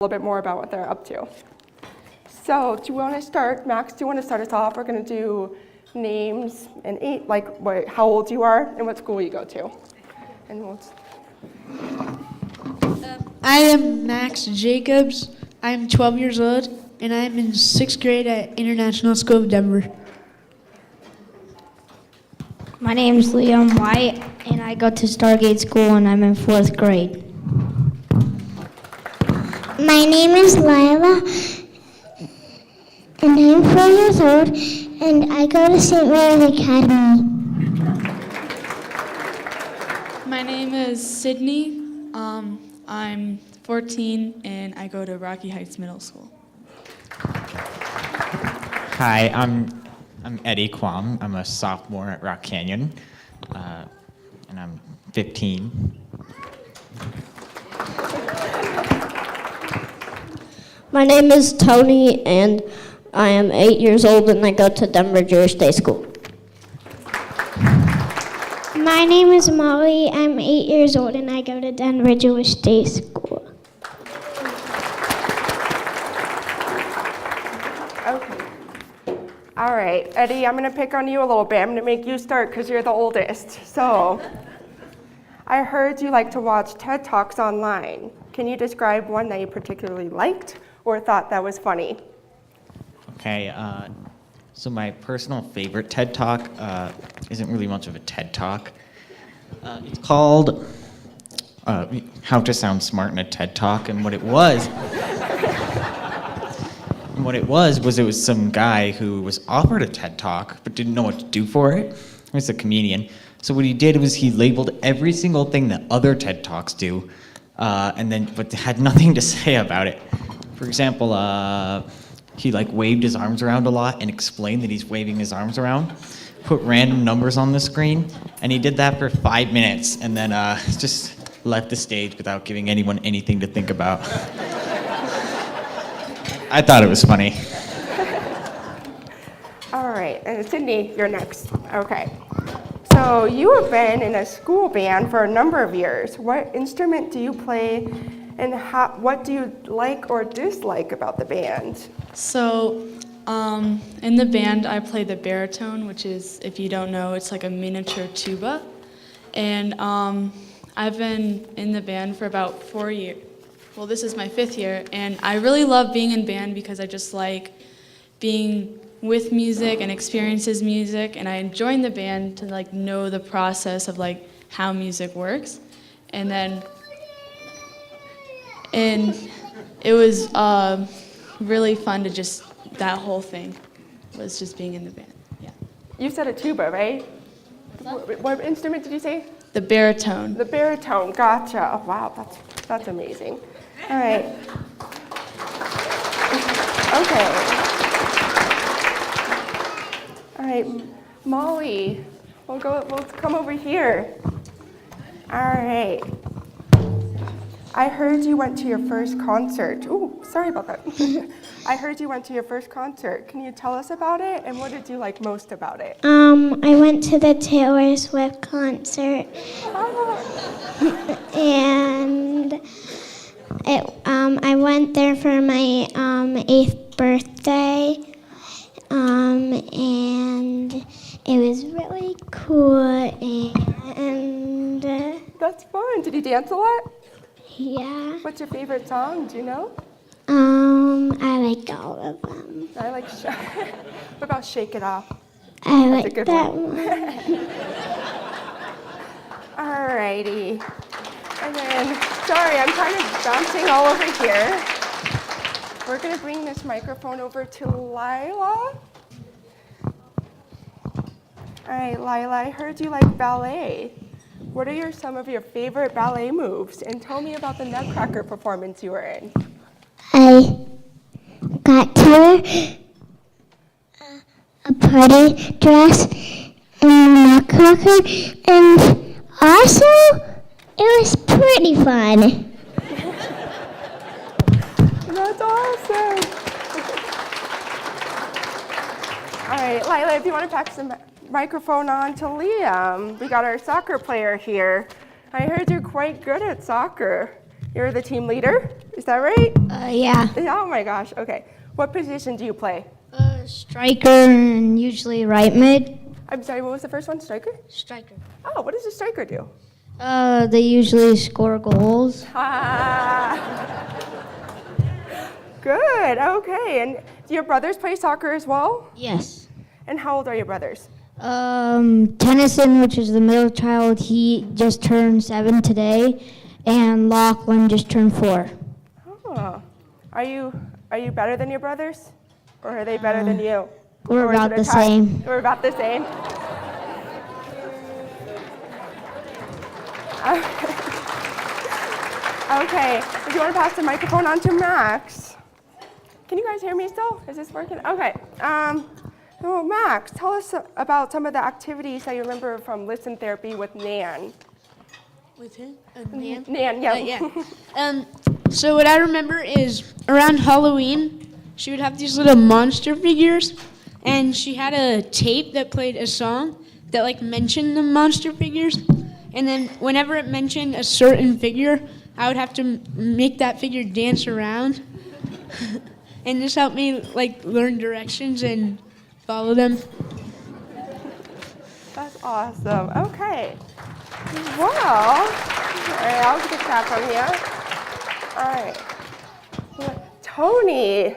little bit more about what they're up to. So do you want to start, Max, do you want to start us off? We're going to do names and how old you are and what school you go to. And I am Max Jacobs. I'm 12 years old, and I'm in 6th grade at International School of Denver. My name is Liam White, and I go to Stargate School, and I'm in 4th grade. My name is Lila, and I'm 4 years old, and I go to St. Mary's Academy. My name is Sydney. I'm 14, and I go to Rocky Heights Middle School. Hi, I'm Eddie Kwong. I'm a sophomore at Rock Canyon, and I'm 15. My name is Tony, and I am 8 years old, and I go to Denver Jewish Day School. My name is Molly. I'm 8 years old, and I go to Denver Jewish Day School. okay. All right, Eddie, I'm going to pick on you a little bit. I'm going to make you start because you're the oldest. So I heard you like to watch TED Talks online. Can you describe one that you particularly liked or thought that was funny? Okay, so my personal favorite TED Talk isn't really much of a TED Talk. It's called How to Sound Smart in a TED Talk, and what it was it was some guy who was offered a TED Talk but didn't know what to do for it. He was a comedian. So what he did was he labeled every single thing that other TED Talks do, but had nothing to say about it. For example, he waved his arms around a lot and explained that he's waving his arms around, put random numbers on the screen, and he did that for 5 minutes and then just left the stage without giving anyone anything to think about. I thought it was funny. All right, and Sydney, you're next. Okay. So you have been in a school band for a number of years. What instrument do you play, and what do you like or dislike about the band? So, in the band, I play the baritone, which is, if you don't know, it's like a miniature tuba. And I've been in the band for about 4 years. Well, this is my 5th year, and I really love being in band because I just like being with music and experiences music, and I joined the band to know the process of how music works. And it was really fun to that whole thing was just being in the band. Yeah. You said a tuba, right? What instrument did you say? The baritone. The baritone, gotcha. Oh, wow, that's amazing. All right. Okay. All right, Molly, we'll come over here. All right. I heard you went to your first concert. Ooh, sorry about that. I heard you went to your first concert. Can you tell us about it, and what did you like most about it? I went to the Taylor Swift concert, and I went there for my 8th birthday, and it was really cool, and That's fun. Did you dance a lot? yeah. What's your favorite song? Do you know? I like all of them. I like. What about "Shake It Off"? I That's a like good that one. one. Alrighty. And then, sorry, I'm kind of bouncing all over here. We're gonna bring this microphone over to Lila. All right, Lila, I heard you like ballet. What are some of your favorite ballet moves? And tell me about the Nutcracker performance you were in. I got to wear a party dress and a nutcracker, and also it was pretty fun. That's awesome. All right, Lila, if you want to pass the microphone on to Liam. We got our soccer player here. I heard you're quite good at soccer. You're the team leader? Is that right? Yeah. Oh my gosh. Okay. What position do you play? Striker and usually right mid. I'm sorry, what was the first one? Striker? Striker. Oh, what does a striker do? They usually score goals. Good. Okay. And do your brothers play soccer as well? Yes. And how old are your brothers? Tennyson, which is the middle child, he just turned 7 today, and Lachlan just turned 4. Oh. Are you better than your brothers? Or are they better than you? We're Or is about it a the tie? same. We're about the same? Okay. If you want to pass the microphone on to Max. Can you guys hear me still? Is this working? Okay. So Max, tell us about some of the activities that you remember from Listen Therapy with Nan. With him? Nan? Nan, yeah. Yeah. So what I remember is around Halloween, she would have these little monster figures, and she had a tape that played a song that like mentioned the monster figures, and then whenever it mentioned a certain figure, I would have to make that figure dance around, and this helped me like learn directions and follow them. That's awesome. Okay. Well, all right, I'll get that from you. All right. Tony,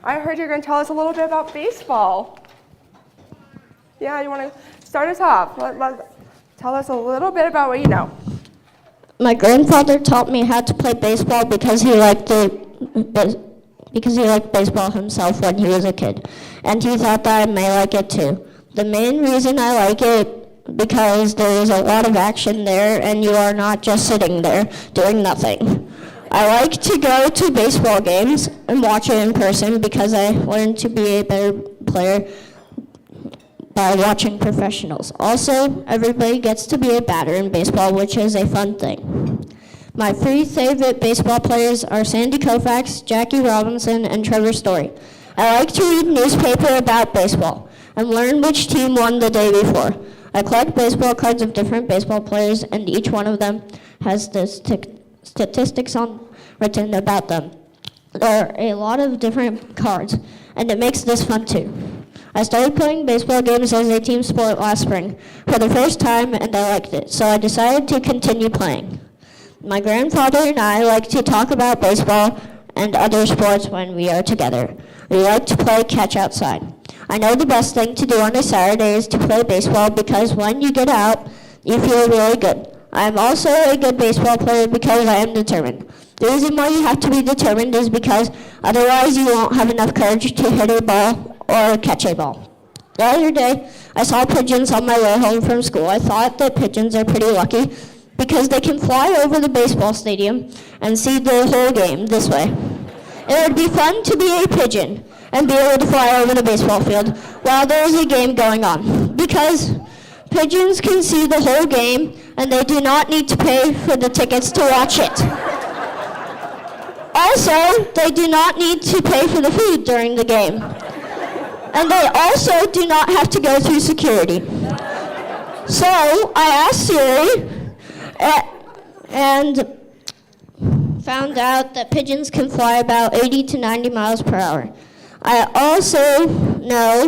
I heard you're going to tell us a little bit about baseball. Yeah, you want to start us off? Tell us a little bit about what you know. My grandfather taught me how to play baseball because he liked baseball himself when he was a kid, and he thought that I may like it too. The main reason I like it because there is a lot of action there, and you are not just sitting there doing nothing. I like to go to baseball games and watch it in person because I learned to be a better player by watching professionals. Also, everybody gets to be a batter in baseball, which is a fun thing. My 3 favorite baseball players are Sandy Koufax, Jackie Robinson, and Trevor Story. I like to read newspaper about baseball and learn which team won the day before. I collect baseball cards of different baseball players, and each one of them has statistics written about them. There are a lot of different cards, and it makes this fun too. I started playing baseball games as a team sport last spring for the first time, and I liked it, so I decided to continue playing. My grandfather and I like to talk about baseball and other sports when we are together. We like to play catch outside. I know the best thing to do on a Saturday is to play baseball because when you get out, you feel really good. I am also a good baseball player because I am determined. The reason why you have to be determined is because otherwise you won't have enough courage to hit a ball or catch a ball. The other day, I saw pigeons on my way home from school. I thought that pigeons are pretty lucky because they can fly over the baseball stadium and see the whole game this way. It would be fun to be a pigeon and be able to fly over the baseball field while there is a game going on because pigeons can see the whole game and they do not need to pay for the tickets to watch it. Also, they do not need to pay for the food during the game. And they also do not have to go through security. So I asked Siri and found out that pigeons can fly about 80 to 90 miles per hour. I also know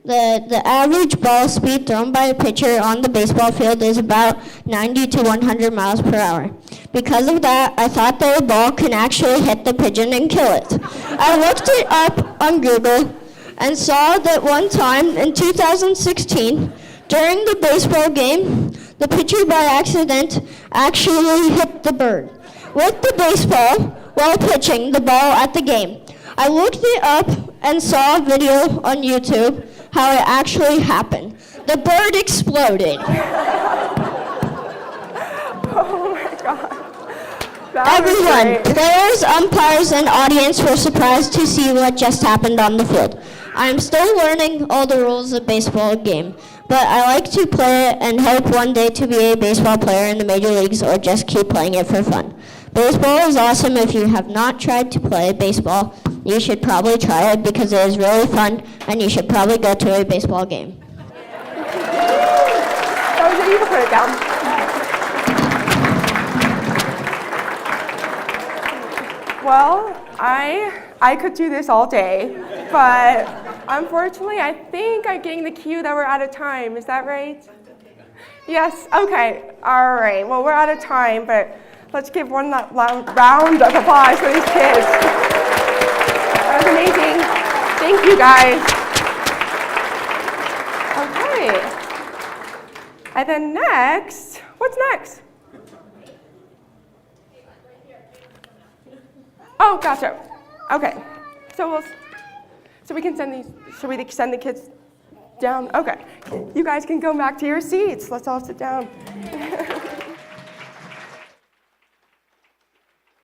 that the average ball speed thrown by a pitcher on the baseball field is about 90 to 100 miles per hour. Because of that, I thought that a ball can actually hit the pigeon and kill it. I looked it up on Google and saw that one time in 2016, during the baseball game, the pitcher by accident actually hit the bird with the baseball while pitching the ball at the game. I looked it up and saw a video on YouTube how it actually happened. The bird exploded. Oh my God. That was Everyone, great. players, umpires, and audience were surprised to see what just happened on the field. I am still learning all the rules of baseball game, but I like to play it and hope one day to be a baseball player in the major leagues or just keep playing it for fun. Baseball is awesome. If you have not tried to play baseball, you should probably try it because it is really fun, and you should probably go to a baseball game. That was it. You can put it down. Well, I could do this all day, but unfortunately, I think I'm getting the cue that we're out of time. Is that right? Yes, okay, all right. Well, we're out of time, but let's give one round of applause for these kids. That was amazing. Thank you, guys. Okay. And then next, what's next? Oh, gotcha. Okay. So we can send these, should we send the kids down? Okay. You guys can go back to your seats. Let's all sit down.